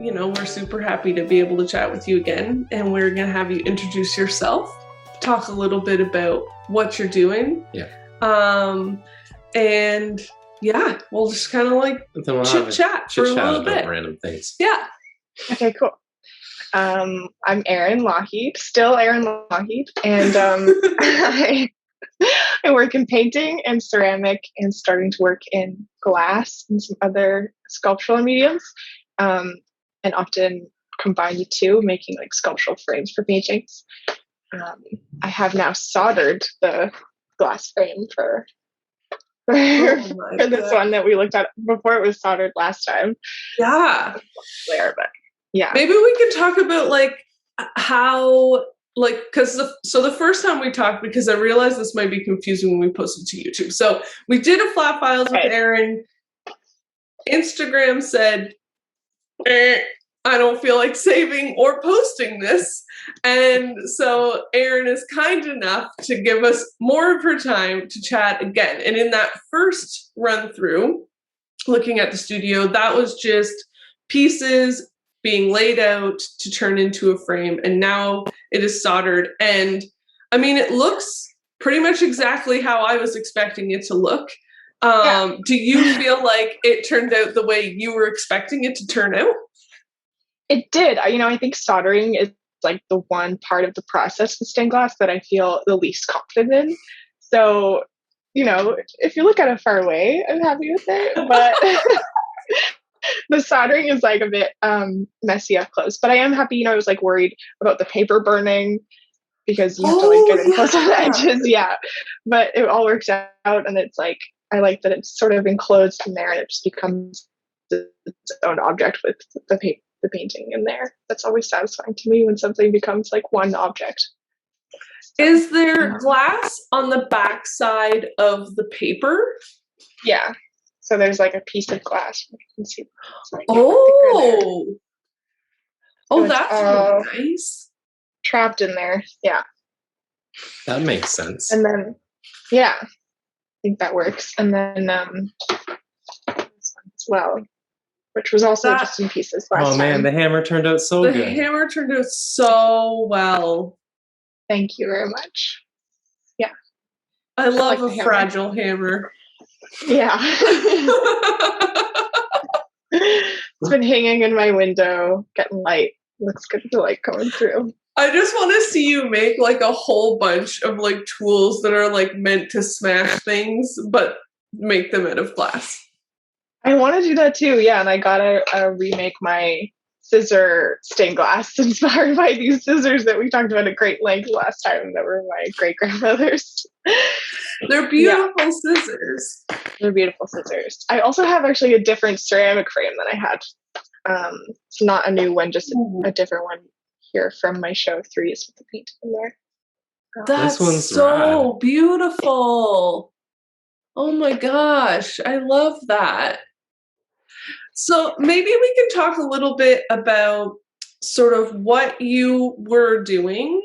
we're super happy to be able to chat with you again. And we're going to have you introduce yourself, talk a little bit about what you're doing. Yeah. And yeah, we'll just kind of like chit-chat for a little bit. Random things. Yeah. Okay, cool. I'm Eryn Lougheed, still Eryn Lougheed, and I work in painting and ceramic and starting to work in glass and some other sculptural mediums, and often combine the two, making like sculptural frames for paintings. I have now soldered the glass frame for this one that we looked at before. It was soldered last time. Yeah. But yeah. Maybe we can talk about like how, like, because the first time we talked, because I realized this might be confusing when we posted to YouTube. So we did a flat files with Eryn. Instagram said, I don't feel like saving or posting this. And so Eryn is kind enough to give us more of her time to chat again. And in that first run through, looking at the studio, that was just pieces being laid out to turn into a frame. And now it is soldered. And I mean, it looks pretty much exactly how I was expecting it to look. Do you feel like it turned out the way you were expecting it to turn out? It did. I think soldering is like the one part of the process with stained glass that I feel the least confident in. So, if you look at it far away, I'm happy with it. But the soldering is like a bit messy up close. But I am happy. I was like worried about the paper burning because you have to like get in close on the edges. Yeah. But it all works out, and it's like I like that it's sort of enclosed in there, and it just becomes its own object with the painting in there. That's always satisfying to me when something becomes like one object. Is there glass on the back side of the paper? Yeah. So there's like a piece of glass. You can see. Like so that's really nice. Trapped in there. Yeah. That makes sense. And then, yeah, I think that works. And then this one as well, which was also just in pieces last time. Oh man, the hammer turned out so good. The hammer turned out so well. Thank you very much. Yeah. I love like a fragile hammer. Yeah. It's been hanging in my window, getting light. Looks good, the light coming through. I just want to see you make like a whole bunch of like tools that are like meant to smash things, but make them out of glass. I want to do that too, yeah. And I gotta remake my scissor stained glass inspired by these scissors that we talked about at great length last time that were my great-grandmother's. They're beautiful scissors. They're beautiful scissors. I also have actually a different ceramic frame than I had. It's not a new one, just a different one here from my show 3s with the paint in there. That's so beautiful. Oh my gosh, I love that. So maybe we can talk a little bit about sort of what you were doing,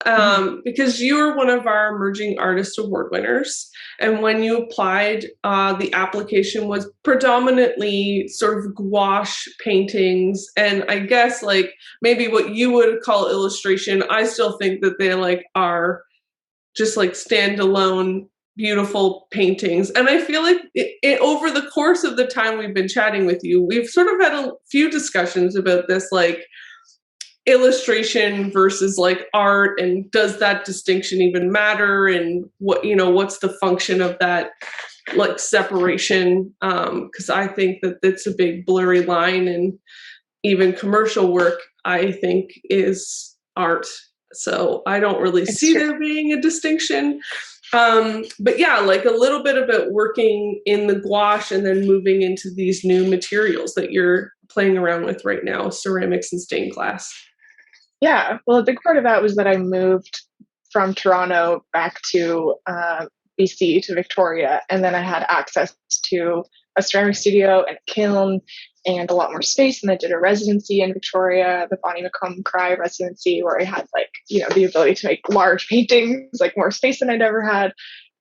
because you were one of our Emerging Artist Award winners. And when you applied, the application was predominantly sort of gouache paintings. And I guess like maybe what you would call illustration, I still think that they like are just like standalone beautiful paintings. And I feel like over the course of the time we've been chatting with you, we've sort of had a few discussions about this, like illustration versus like art, and does that distinction even matter, and what's the function of that like separation, because I think that it's a big blurry line, and even commercial work I think is art, so I don't really see there being a distinction. But yeah, like a little bit about working in the gouache and then moving into these new materials that you're playing around with right now, ceramics and stained glass. Yeah, well, a big part of that was that I moved from Toronto back to BC to Victoria, and then I had access to a ceramic studio and a kiln and a lot more space, and I did a residency in Victoria, the Bonnie McComb Cry residency, where I had like, the ability to make large paintings, like more space than I'd ever had.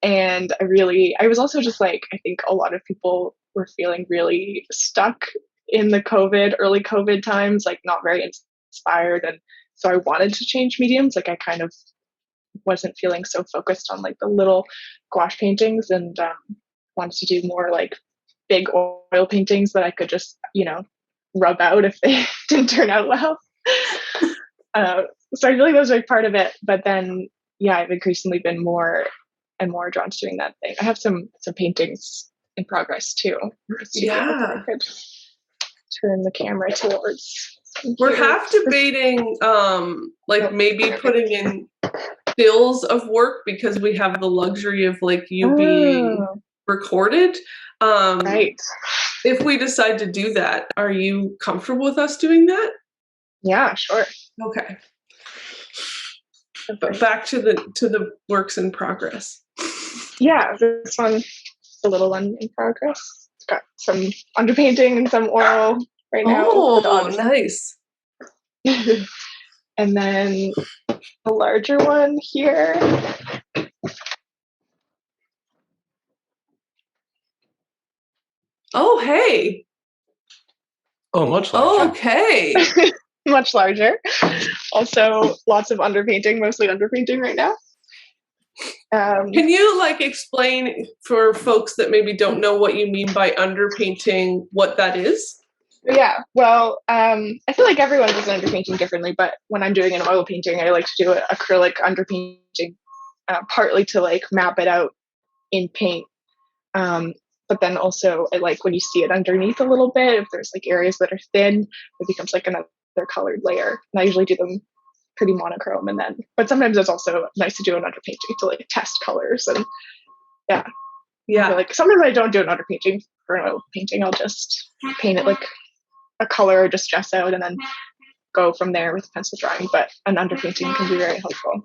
And I was also just like, I think a lot of people were feeling really stuck in the early COVID times, like not very inspired. And so I wanted to change mediums. Like I kind of wasn't feeling so focused on like the little gouache paintings, and wanted to do more like big oil paintings that I could just, rub out if they didn't turn out well. So I feel like that was like part of it. But then, yeah, I've increasingly been more and more drawn to doing that thing. I have some paintings in progress too. Yeah. I could turn the camera towards. We're half debating, like maybe putting in stills of work because we have the luxury of like you being recorded. Right. If we decide to do that, are you comfortable with us doing that? Yeah, sure. Okay. But back to the works in progress. Yeah, this one, the little one in progress. It's got some underpainting and some oil right now. Oh, nice. And then the larger one here. Oh, hey. Oh, much larger. Oh, okay. Much larger. Also, lots of underpainting, mostly underpainting right now. Can you like explain for folks that maybe don't know what you mean by underpainting, what that is? Yeah, well, I feel like everyone does underpainting differently, but when I'm doing an oil painting, I like to do an acrylic underpainting, partly to like map it out in paint. But then also I like when you see it underneath a little bit, if there's like areas that are thin, it becomes like another colored layer. And I usually do them pretty monochrome, and then, but sometimes it's also nice to do an underpainting to like test colors. And yeah. Like sometimes I don't do an underpainting for an oil painting. I'll just paint it like a color or just dress out and then go from there with pencil drawing. But an underpainting can be very helpful.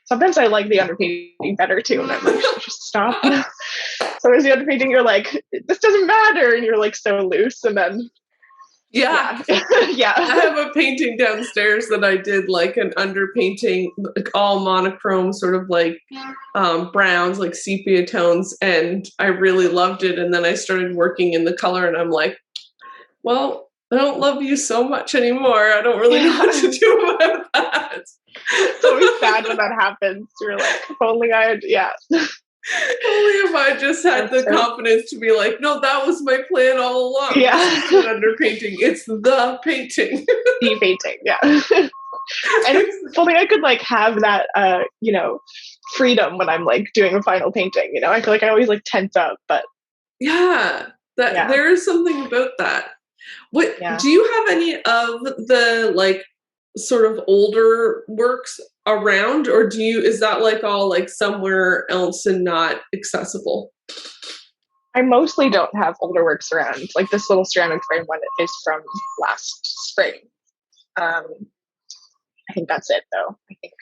Sometimes I like the underpainting better too, and I'm like, should I just stop? Sometimes the underpainting, you're like, this doesn't matter, and you're like so loose, and then yeah. I have a painting downstairs that I did like an underpainting, like all monochrome, sort of like browns, like sepia tones, and I really loved it. And then I started working in the color, and I'm like, well, I don't love you so much anymore. I don't really know what to do about that. It's always sad when that happens. You're like, if only I had, only if I just had the confidence to be like, no, that was my plan all along. Yeah. It's not underpainting. It's the painting. The painting, yeah. And if only I could like have that, freedom when I'm like doing a final painting. I feel like I always like tense up, but there is something about that. Do you have any of the like sort of older works around, or is that like all like somewhere else and not accessible? I mostly don't have older works around. Like this little ceramic frame one is from last spring. I think that's it though. I think,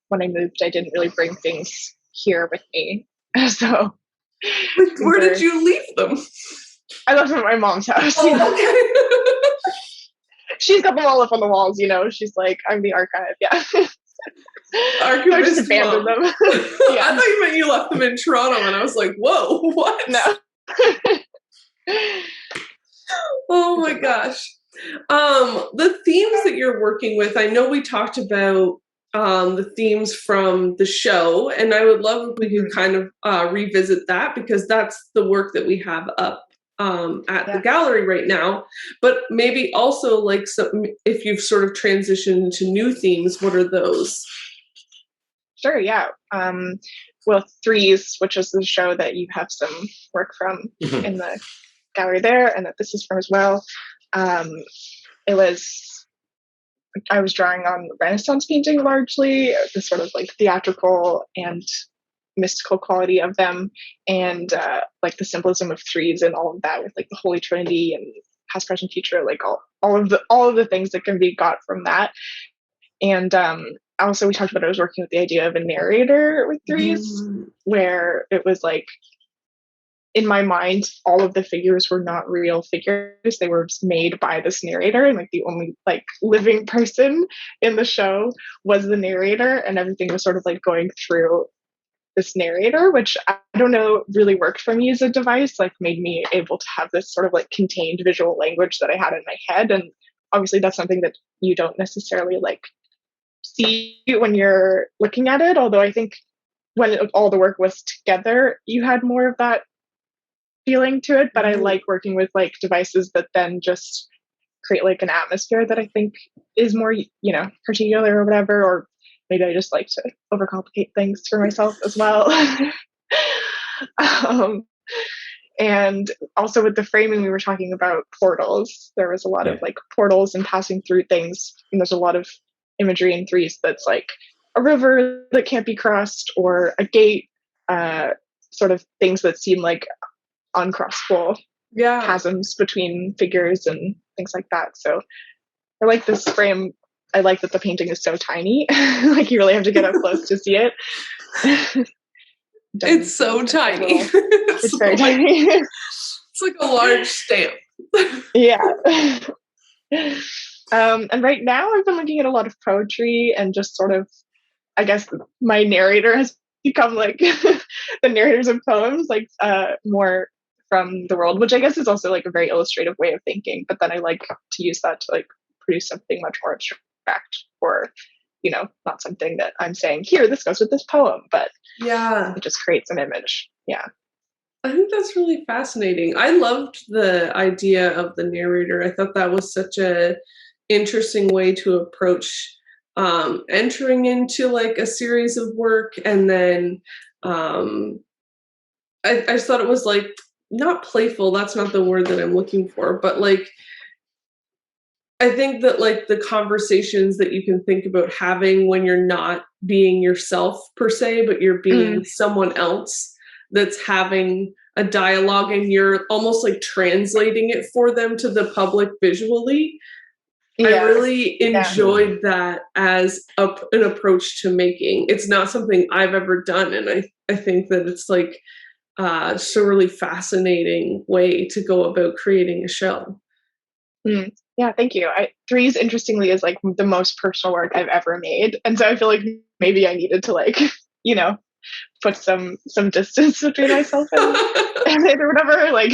when I moved, I didn't really bring things here with me. So where did you leave them? I left them at my mom's house. Oh, okay. She's got them all up on the walls, She's like, I'm the archive, Archivist I just abandoned them. I thought you meant you left them in Toronto, and I was like, whoa, what? No. Oh my gosh. The themes that you're working with, I know we talked about the themes from the show, and I would love if we could kind of revisit that, because that's the work that we have up at the gallery right now. But maybe also like if you've sort of transitioned to new themes, what are those? Sure, yeah. Well, Threes, which is the show that you have some work from in the gallery there, and that this is from as well. I was drawing on Renaissance painting largely, the sort of like theatrical and mystical quality of them, and like the symbolism of threes and all of that, with like the Holy Trinity and past, present, future, like all of the things that can be got from that. And also we talked about, I was working with the idea of a narrator with threes, where it was like, in my mind, all of the figures were not real figures. They were just made by this narrator, and like the only like living person in the show was the narrator, and everything was sort of like going through this narrator, which I don't know really worked for me as a device, like made me able to have this sort of like contained visual language that I had in my head. And obviously that's something that you don't necessarily like see when you're looking at it. Although I think when all the work was together, you had more of that feeling to it. But I like working with like devices that then just create like an atmosphere that I think is more, particular or whatever, or maybe I just like to overcomplicate things for myself as well. And also with the framing, we were talking about portals. There was a lot of like portals and passing through things. And there's a lot of imagery in threes that's like a river that can't be crossed, or a gate, sort of things that seem like uncrossable chasms between figures and things like that. So I like this frame. I like that the painting is so tiny. Like you really have to get up close to see it. It's so tiny. It's very tiny. It's like a large stamp. Yeah. And right now I've been looking at a lot of poetry and just sort of, I guess my narrator has become like the narrators of poems, like more from the world, which I guess is also like a very illustrative way of thinking. But then I like to use that to like produce something much more abstract, or not something that I'm saying here, this goes with this poem, but it just creates an image. I think that's really fascinating. I loved the idea of the narrator. I thought that was such a interesting way to approach entering into like a series of work. And then I just thought it was like, not playful, that's not the word that I'm looking for, but like I think that like the conversations that you can think about having when you're not being yourself per se, but you're being someone else that's having a dialogue and you're almost like translating it for them to the public visually. I really enjoyed that as an approach to making. It's not something I've ever done. And I think that it's like just a really fascinating way to go about creating a show. Yeah, thank you. Threes, interestingly, is like the most personal work I've ever made. And so I feel like maybe I needed to like, put some distance between myself and it or whatever. Like,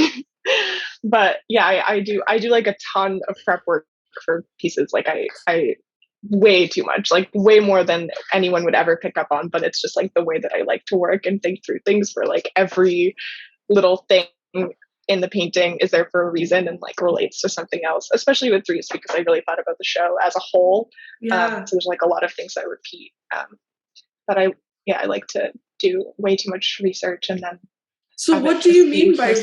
but yeah, I do like a ton of prep work for pieces. Like I way too much, like way more than anyone would ever pick up on. But it's just like the way that I like to work and think through things, for like every little thing in the painting is there for a reason and like relates to something else, especially with threes, because I really thought about the show as a whole. So there's like a lot of things that repeat. But I like to do way too much research and then. So what do you mean by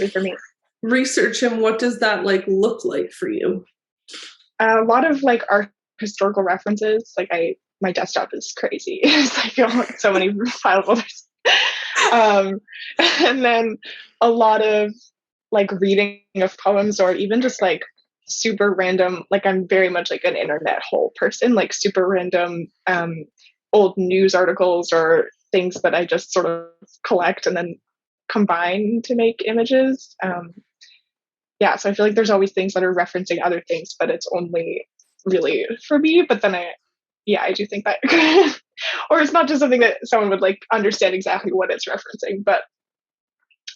research, and what does that like look like for you? A lot of like art historical references. Like my desktop is crazy. It's like so many file folders. And then a lot of like reading of poems, or even just like super random, like I'm very much like an internet hole person, like super random old news articles or things that I just sort of collect and then combine to make images. So I feel like there's always things that are referencing other things, but it's only really for me. But then I do think that, or it's not just something that someone would like understand exactly what it's referencing, but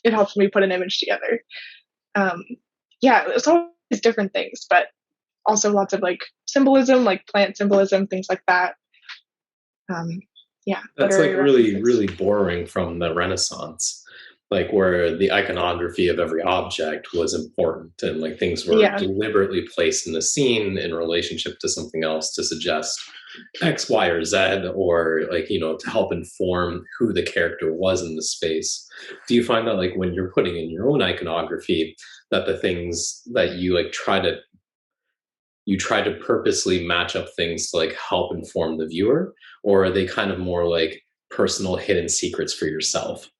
it helps me put an image together. It's always different things, but also lots of like symbolism, like plant symbolism, things like that. That's like really, really borrowing from the Renaissance, like where the iconography of every object was important and like things were deliberately placed in the scene in relationship to something else to suggest X, Y, or Z, or like, to help inform who the character was in the space. Do you find that like when you're putting in your own iconography that the things that you like try to purposely match up things to like help inform the viewer, or are they kind of more like personal hidden secrets for yourself?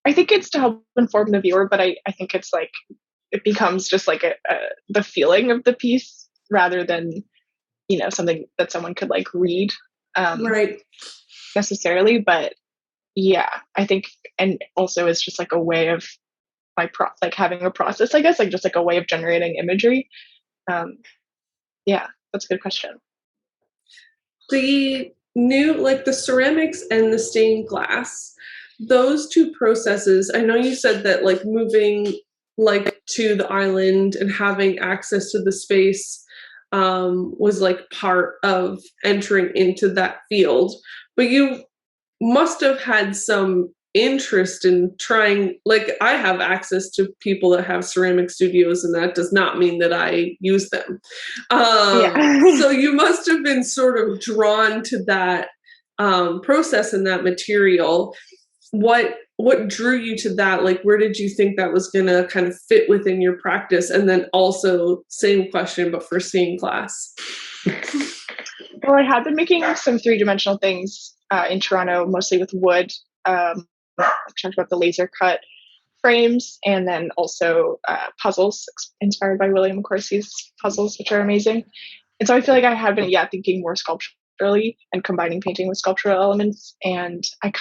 I think it's to help inform the viewer, but I think it's like it becomes just like the feeling of the piece rather than something that someone could like read necessarily. But I think, and also it's just like a way of like having a process, I guess, like just like a way of generating imagery. That's a good question. The like the ceramics and the stained glass, those two processes, I know you said that like moving like to the island and having access to the space was like part of entering into that field, but you must have had some interest in trying, like I have access to people that have ceramic studios and that does not mean that I use them. So you must have been sort of drawn to that process and that material. What drew you to that? Like, where did you think that was going to kind of fit within your practice? And then also same question, but for stained glass. Well, I had been making some 3-dimensional things in Toronto, mostly with wood. I talked about the laser cut frames, and then also puzzles inspired by William Corsi's puzzles, which are amazing. And so I feel like I had been, thinking more sculpturally and combining painting with sculptural elements. And I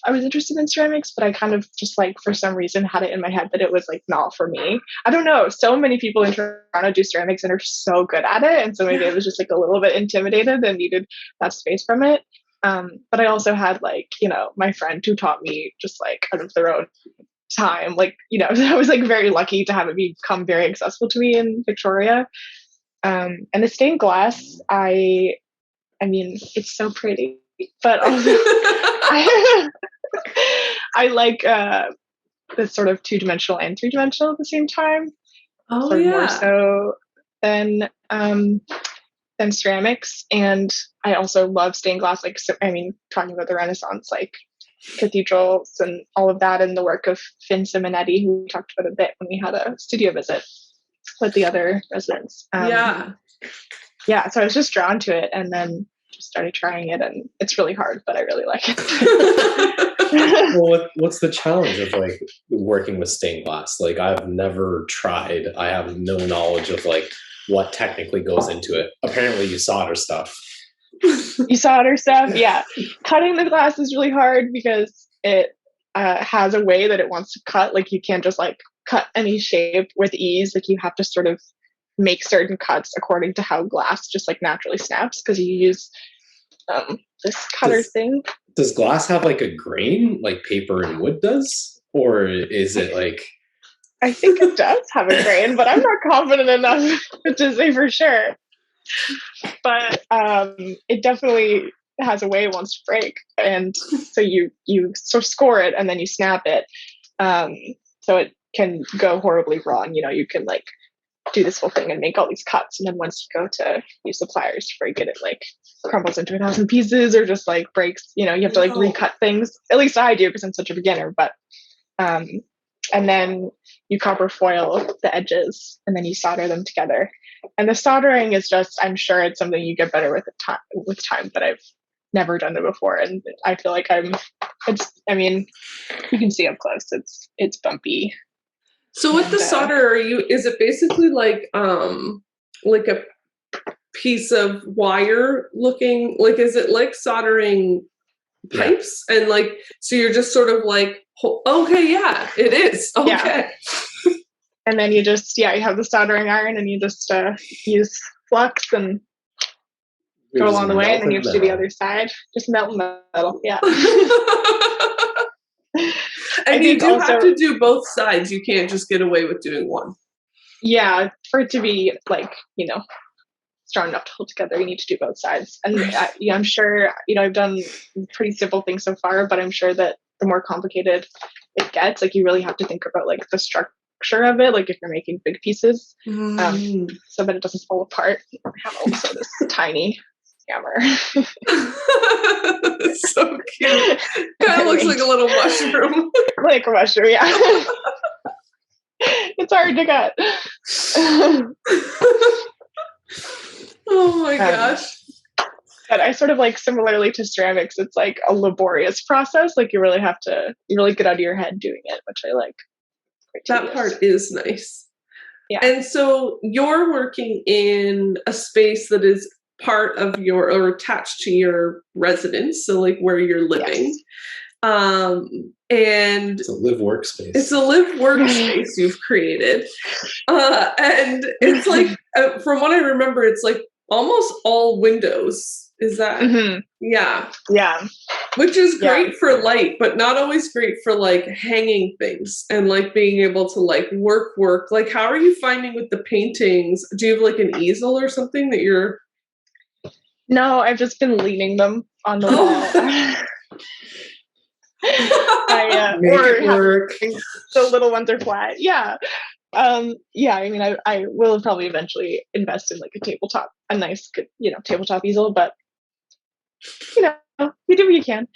was interested in ceramics, but I kind of just like, for some reason, had it in my head that it was like not for me. I don't know. So many people in Toronto do ceramics and are so good at it. And so maybe I was just like a little bit intimidated and needed that space from it. But I also had like, my friend who taught me just like out of their own time, like, I was like very lucky to have it become very accessible to me in Victoria. And the stained glass, I mean, it's so pretty, but also I like the sort of 2-dimensional and 3-dimensional at the same time. Oh, yeah. More so than ceramics. And I also love stained glass, like, so, I mean, talking about the Renaissance, like cathedrals and all of that, and the work of Finn Simonetti, who we talked about a bit when we had a studio visit with the other residents. So I was just drawn to it, and then just started trying it, and it's really hard, but I really like it. Well, what's the challenge of like working with stained glass? Like, I've never tried. I have no knowledge of like what technically goes into it. Apparently you solder stuff. You solder stuff, yeah. Cutting the glass is really hard because it has a way that it wants to cut. Like, you can't just like cut any shape with ease. Like, you have to sort of make certain cuts according to how glass just like naturally snaps, because you use this cutter thing. Does glass have like a grain like paper and wood does? Or is it like... I think it does have a grain, but I'm not confident enough to say for sure. But it definitely has a way it wants to break. And so you sort of score it and then you snap it. So it can go horribly wrong. You can like do this whole thing and make all these cuts. And then once you go to use the pliers to break it, it like crumbles into 1,000 pieces or just like breaks. You have to like recut things. At least I do, because I'm such a beginner. But and then you copper foil the edges and then you solder them together. And the soldering is just, I'm sure it's something you get better with time, but I've never done it before. And I feel like you can see up close, it's bumpy. So with the solder, is it basically like a piece of wire looking, like, is it like soldering pipes? And like, so you're just sort of like, okay, yeah, it is. Okay. Yeah. And then you just, you have the soldering iron and you just use flux and go along the way, and then you have to do the other side. Just melt metal. Yeah. And you do have to do both sides. You can't just get away with doing one. Yeah. For it to be like, strong enough to hold together, you need to do both sides. And I'm sure, I've done pretty simple things so far, but I'm sure that the more complicated it gets, like, you really have to think about like the structure of it, like if you're making big pieces, so that it doesn't fall apart. I have also this tiny hammer. It's so cute. Kind of looks like a little mushroom. Like a mushroom, yeah. It's hard to cut. Oh my gosh. But I sort of like, similarly to ceramics, it's like a laborious process. Like, you really get out of your head doing it, which I like. That part is nice. Yeah. And so you're working in a space that is part of or attached to your residence. So like where you're living. Yes. And it's a live workspace. It's a live workspace you've created. And it's like, from what I remember, it's like almost all windows Is that? Yeah. Yeah. Which is great for light, but not always great for like hanging things and like being able to like work. Like, how are you finding with the paintings? Do you have like an easel or something that you're? No, I've just been leaning them on the wall. Make it work. The little ones are flat. Yeah. Yeah, I mean, I will probably eventually invest in like a nice, tabletop easel, but you do what you can.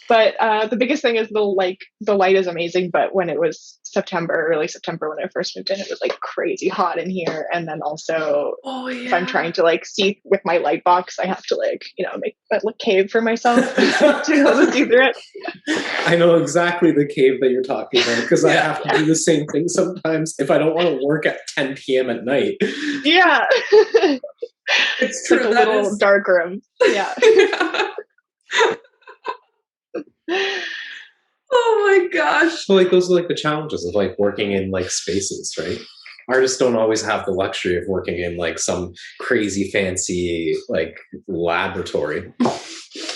But the biggest thing is the light is amazing, but when it was early September when I first moved in, it was like crazy hot in here. And then also if I'm trying to like see with my light box, I have to like, make that little cave for myself to be able to see through it. I know exactly the cave that you're talking about because I have to do the same thing sometimes if I don't want to work at 10 p.m. at night. Yeah. It's true. Like a little dark room. Yeah. Oh my gosh. So like those are like the challenges of like working in like spaces, right? Artists don't always have the luxury of working in like some crazy fancy like laboratory.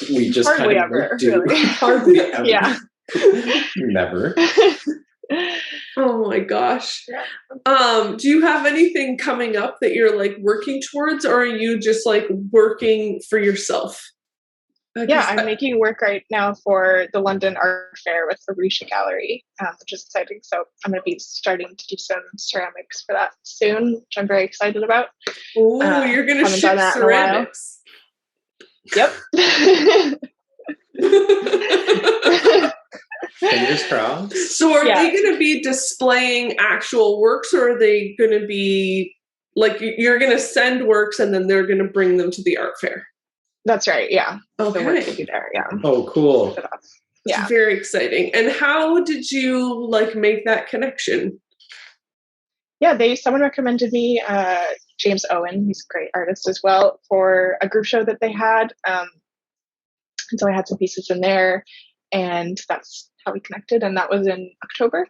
We just hardly ever, do really. Hardly ever. Yeah. Never. Oh my gosh. Do you have anything coming up that you're like working towards, or are you just like working for yourself? I'm making work right now for the London Art Fair with the Risha Gallery, which is exciting. So I'm going to be starting to do some ceramics for that soon, which I'm very excited about. Oh, you're going to ship ceramics. Yep. Fingers crossed. So are they going to be displaying actual works, or are they going to be like you're going to send works and then they're going to bring them to the art fair? That's right. Yeah. Okay. The work will be there. Yeah. Oh, cool. Yeah. It's very exciting. And how did you like make that connection? Yeah, someone recommended me James Owen, he's a great artist as well, for a group show that they had. And so I had some pieces in there, and that's how we connected. And that was in October.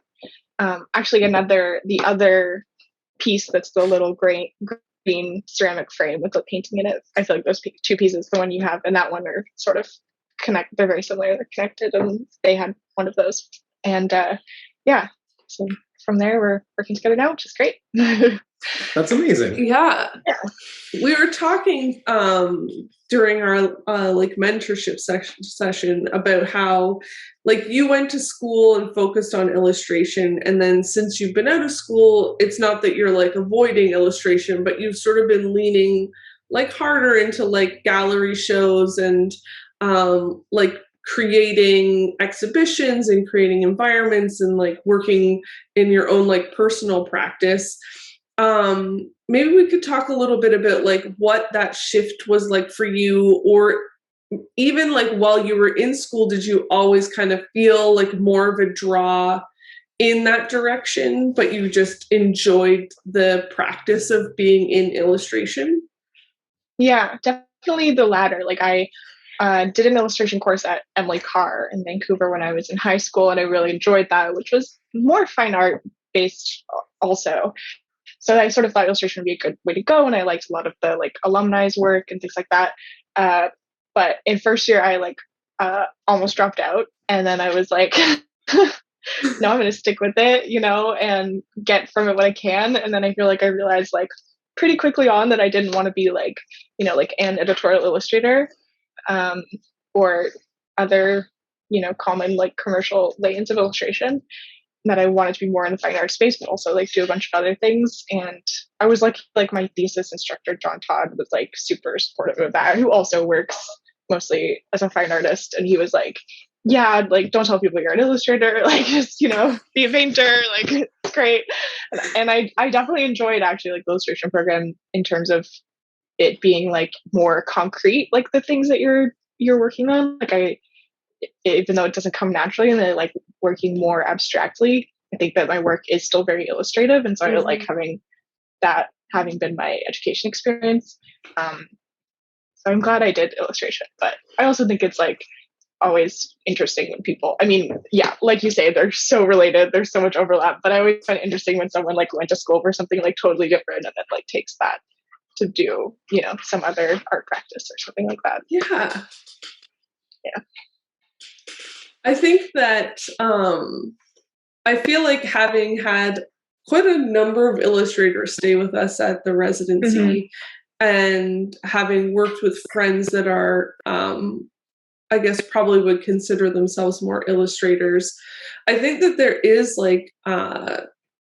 Actually, the other piece that's the little green ceramic frame with the painting in it. I feel like those two pieces, the one you have and that one, are sort of connected. They're very similar. They're connected, and they had one of those. And so from there, we're working together now, which is great. That's amazing. Yeah. We were talking during our like mentorship session about how like you went to school and focused on illustration, and then since you've been out of school, it's not that you're like avoiding illustration, but you've sort of been leaning like harder into like gallery shows and like creating exhibitions and creating environments and like working in your own like personal practice. Maybe we could talk a little bit about like what that shift was like for you, or even like while you were in school, did you always kind of feel like more of a draw in that direction, but you just enjoyed the practice of being in illustration? Yeah, definitely the latter. Like I did an illustration course at Emily Carr in Vancouver when I was in high school, and I really enjoyed that, which was more fine art based also. So I sort of thought illustration would be a good way to go, and I liked a lot of the like alumni's work and things like that. But in first year, I like almost dropped out, and then I was like, no, I'm going to stick with it, and get from it what I can. And then I feel like I realized like pretty quickly on that I didn't want to be like, like an editorial illustrator, or other, common like commercial lanes of illustration. That I wanted to be more in the fine art space, but also like do a bunch of other things. And I was like my thesis instructor, John Todd, was like super supportive of that, who also works mostly as a fine artist. And he was like, yeah, like don't tell people you're an illustrator, like just, be a painter, like it's great. And I definitely enjoyed actually like the illustration program in terms of it being like more concrete, like the things that you're working on. Like even though it doesn't come naturally, and then like working more abstractly, I think that my work is still very illustrative, and so I like having been my education experience. So I'm glad I did illustration, but I also think it's like always interesting when people, like you say, they're so related, there's so much overlap, but I always find it interesting when someone like went to school for something like totally different and then like takes that to do, you know, some other art practice or something like that. Yeah. Yeah. I think that I feel like having had quite a number of illustrators stay with us at the residency, and having worked with friends that are, I guess, probably would consider themselves more illustrators, I think that there is like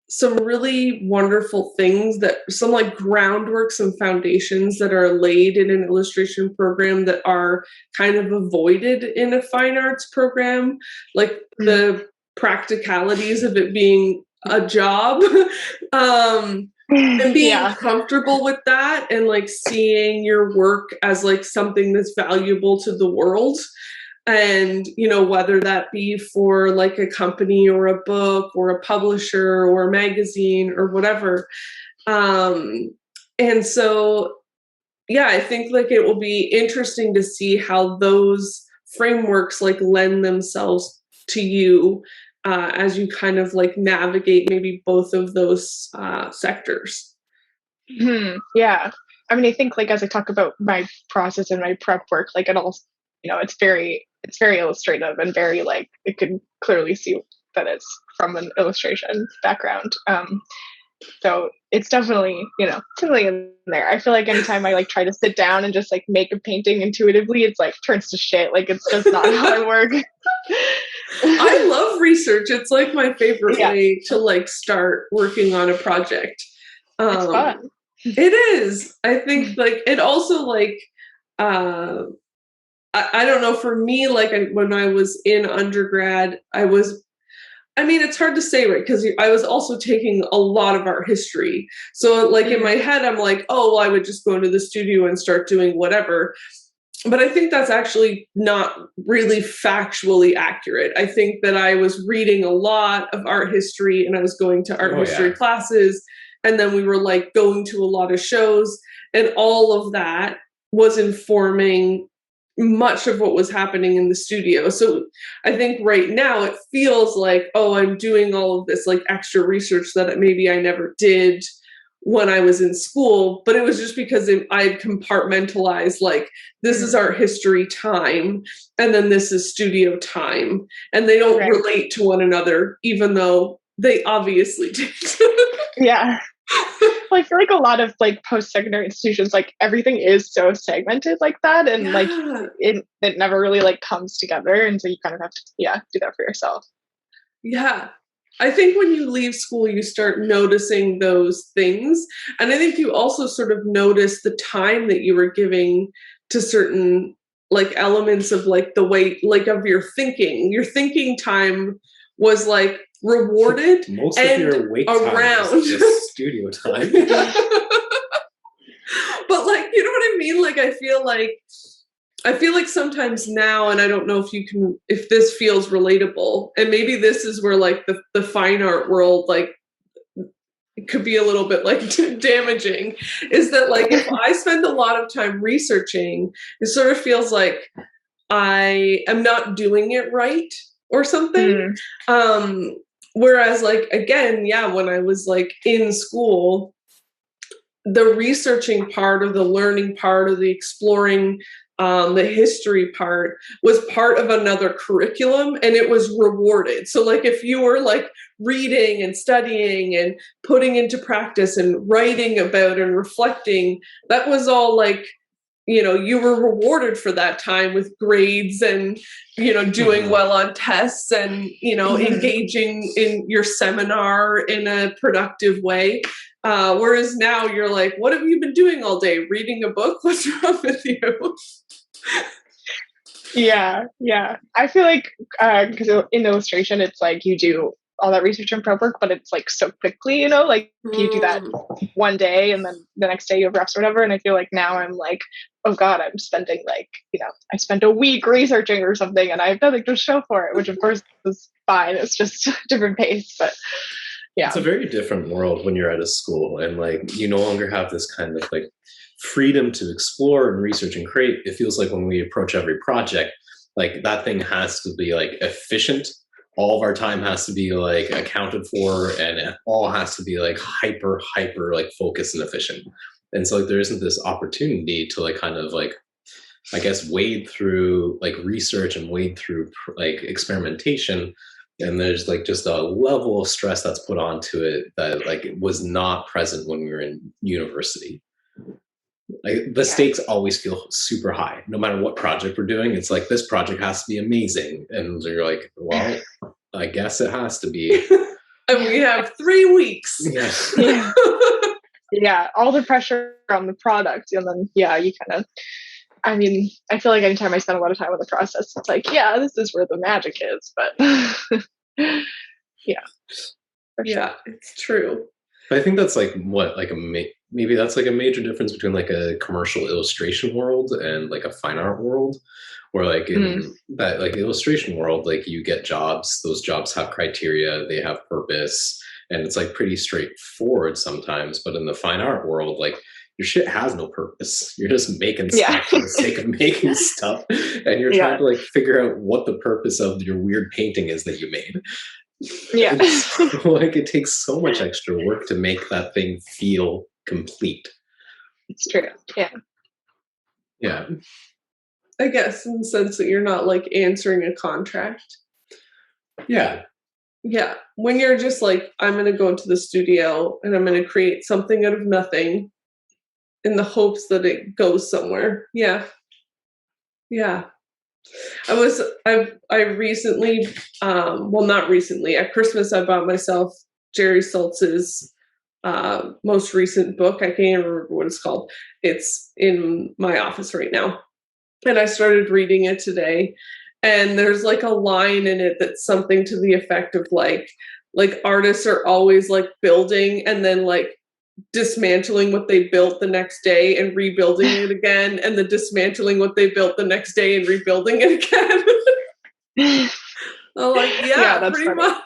some really wonderful things, that some like groundwork, some foundations that are laid in an illustration program that are kind of avoided in a fine arts program, like the practicalities of it being a job, and being comfortable with that, and like seeing your work as like something that's valuable to the world. And, you know, whether that be for like a company or a book or a publisher or a magazine or whatever. And so, yeah, I think like it will be interesting to see how those frameworks like lend themselves to you as you kind of like navigate maybe both of those sectors. Yeah. I mean, I think like as I talk about my process and my prep work, like it all, you know, it's very illustrative and very like, it can clearly see that it's from an illustration background. So it's definitely, you know, definitely in there. I feel like anytime I like try to sit down and just like make a painting intuitively, it's like turns to shit. Like it's just not how I work. I love research. It's like my favorite way to like start working on a project. It's fun. It is. I think like it also like I don't know, for me, like when I was in undergrad, I mean, it's hard to say, right? Because I was also taking a lot of art history. So like in my head, I'm like, oh, well, I would just go into the studio and start doing whatever. But I think that's actually not really factually accurate. I think that I was reading a lot of art history, and I was going to art history classes. And then we were like going to a lot of shows, and all of that was informing much of what was happening in the studio. So I think right now it feels like, oh, I'm doing all of this like extra research that maybe I never did when I was in school, but it was just because I had compartmentalized, like, this is art history time, and then this is studio time, and they don't relate to one another, even though they obviously do. Yeah. Well, I feel like a lot of like post-secondary institutions, like everything is so segmented like that, and like it never really like comes together, and so you kind of have to do that for yourself. Yeah. I think when you leave school, you start noticing those things. And I think you also sort of notice the time that you were giving to certain like elements of like the way, like of your thinking. Your thinking time was like rewarded. Most of your wait time is just studio time. But like, you know what I mean? Like, I feel like sometimes now, and I don't know if this feels relatable, and maybe this is where like the fine art world, like, it could be a little bit like damaging, is that like, if I spend a lot of time researching, it sort of feels like I am not doing it right or something. Whereas like, again, when I was like in school, the researching part, or the learning part, or the exploring, the history part was part of another curriculum, and it was rewarded. So like, if you were like reading and studying and putting into practice and writing about and reflecting, that was all like, you know, you were rewarded for that time with grades and, you know, doing well on tests and, you know, engaging in your seminar in a productive way. Whereas now you're like, what have you been doing all day? Reading a book? What's wrong with you? Yeah. I feel like, because in illustration, it's like you do all that research and prep work, but it's like so quickly, you know, like you do that one day and then the next day you have reps or whatever. And I feel like now I'm like, oh God, I'm spending like, you know, I spent a week researching or something and I have nothing to show for it, which of course is fine. It's just a different pace, but yeah. It's a very different world when you're at a school, and like, you no longer have this kind of like freedom to explore and research and create. It feels like when we approach every project, like that thing has to be like efficient. All of our time has to be like accounted for, and it all has to be like hyper like focused and efficient. And so like there isn't this opportunity to like kind of like, I guess, wade through like research and wade through like experimentation. And there's like just a level of stress that's put onto it that like was not present when we were in university. Like the stakes always feel super high, no matter what project we're doing. It's like, this project has to be amazing. And you're like, well, I guess it has to be. And we have 3 weeks. Yeah, all the pressure on the product. And then, you kind of, I mean, I feel like anytime I spend a lot of time on the process, it's like, this is where the magic is. But yeah, it's true. But I think that's like what, like maybe that's like a major difference between like a commercial illustration world and like a fine art world, where like in that like illustration world, like you get jobs, those jobs have criteria, they have purpose, and it's like pretty straightforward sometimes. But in the fine art world, like your shit has no purpose. You're just making stuff for the sake of making stuff, and you're trying to like figure out what the purpose of your weird painting is that you made. So, like it takes so much extra work to make that thing feel complete. It's true. Yeah. I guess in the sense that you're not like answering a contract. Yeah. When you're just like, I'm going to go into the studio and I'm going to create something out of nothing in the hopes that it goes somewhere. Yeah. I recently, well, not recently, at Christmas, I bought myself Jerry Saltz's most recent book. I can't even remember what it's called. It's in my office right now. And I started reading it today. And there's like a line in it that's something to the effect of like artists are always like building and then like dismantling what they built the next day and rebuilding it again, and then dismantling what they built the next day and rebuilding it again. I'm like, that's pretty much.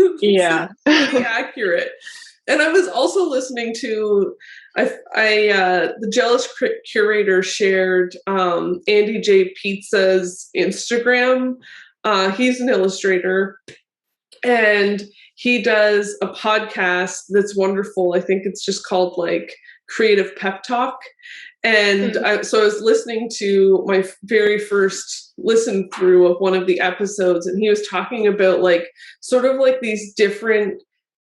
Pretty accurate. And I was also listening to, the Jealous Curator shared Andy J. Pizza's Instagram. He's an illustrator, and he does a podcast that's wonderful. I think it's just called like Creative Pep Talk. And so I was listening to my very first listen through of one of the episodes, and he was talking about like sort of like these different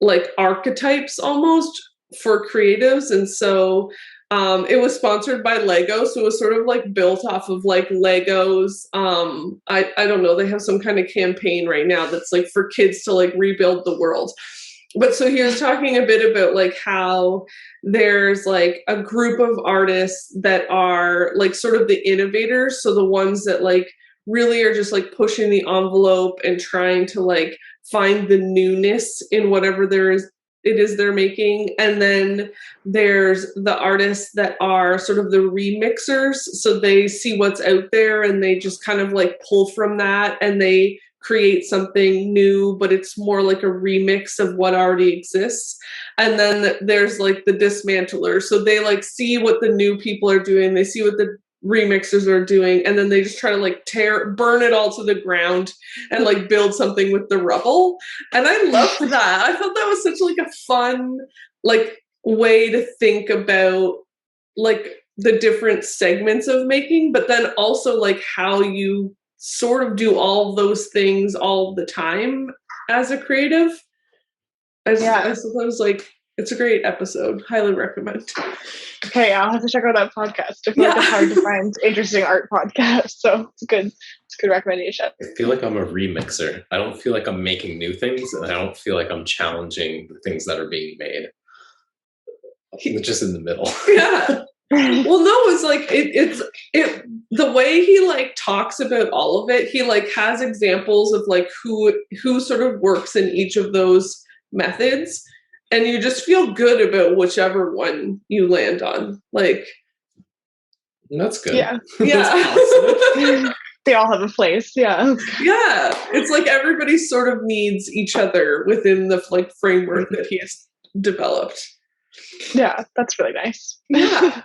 like archetypes almost for creatives. And so it was sponsored by Lego. So it was sort of like built off of like Legos. I don't know. They have some kind of campaign right now that's like for kids to like rebuild the world. But so he was talking a bit about like how there's like a group of artists that are like sort of the innovators. So the ones that like really are just like pushing the envelope and trying to like find the newness in whatever it is they're making. And then there's the artists that are sort of the remixers. So they see what's out there and they just kind of like pull from that and they create something new, but it's more like a remix of what already exists. And then there's like the dismantlers. So they like see what the new people are doing. They see what the remixers are doing, and then they just try to like burn it all to the ground and like build something with the rubble. And I loved that. I thought that was such like a fun like way to think about like the different segments of making, but then also like how you sort of do all those things all the time as a creative. I suppose like it's a great episode. Highly recommend. Okay, I'll have to check out that podcast. I feel like it's hard to find interesting art podcasts, so it's good. It's a good recommendation. I feel like I'm a remixer. I don't feel like I'm making new things, and I don't feel like I'm challenging the things that are being made. I'm just in the middle. Yeah. Well, no, it's like it's the way he like talks about all of it. He like has examples of like who sort of works in each of those methods. And you just feel good about whichever one you land on. Like, that's good. Yeah. Yeah. They all have a place. Yeah. Yeah. It's like everybody sort of needs each other within the like framework that he has developed. Yeah. That's really nice. Yeah.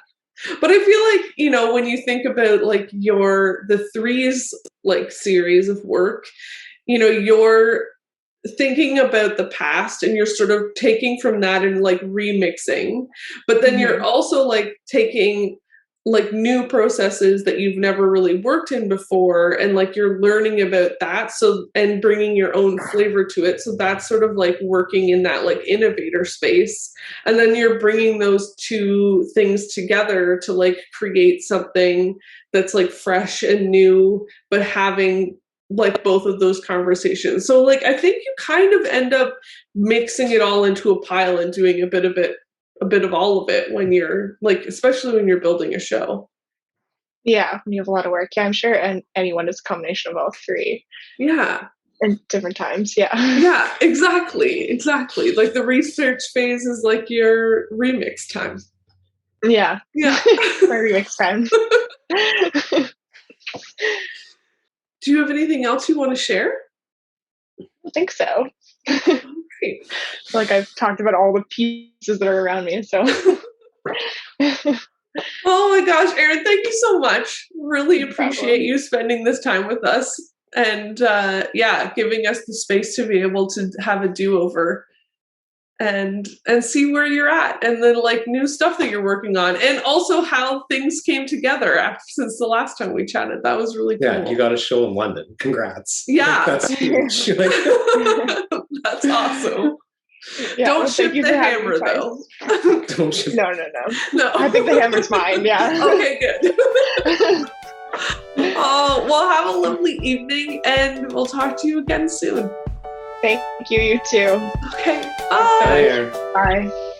But I feel like, you know, when you think about like the Threes like series of work, you know, your thinking about the past and you're sort of taking from that and like remixing, but then you're also like taking like new processes that you've never really worked in before, and like you're learning about that, so, and bringing your own flavor to it. So that's sort of like working in that like innovator space, and then you're bringing those two things together to like create something that's like fresh and new, but having like both of those conversations. So like I think you kind of end up mixing it all into a pile and doing a bit of all of it when you're like, especially when you're building a show. Yeah, when you have a lot of work. Yeah, I'm sure, and anyone is a combination of all three. Yeah. In different times. Yeah. Yeah, exactly. Like the research phase is like your remix time. Yeah. Yeah. My remix time. Do you have anything else you want to share? I think so. Great. Like I've talked about all the pieces that are around me, so. Oh my gosh, Eryn, thank you so much. Really appreciate you spending this time with us, and giving us the space to be able to have a do-over and see where you're at, and then like new stuff that you're working on, and also how things came together since the last time we chatted. That was really cool. Yeah, you got a show in London. Congrats. Yeah. That's huge. That's awesome. Yeah, don't ship the hammer though. Don't ship. No. I think the hammer's mine. Yeah. Okay, good. Oh, well, have a lovely evening, and we'll talk to you again soon. Thank you. You too. Okay. Bye. Bye. Bye.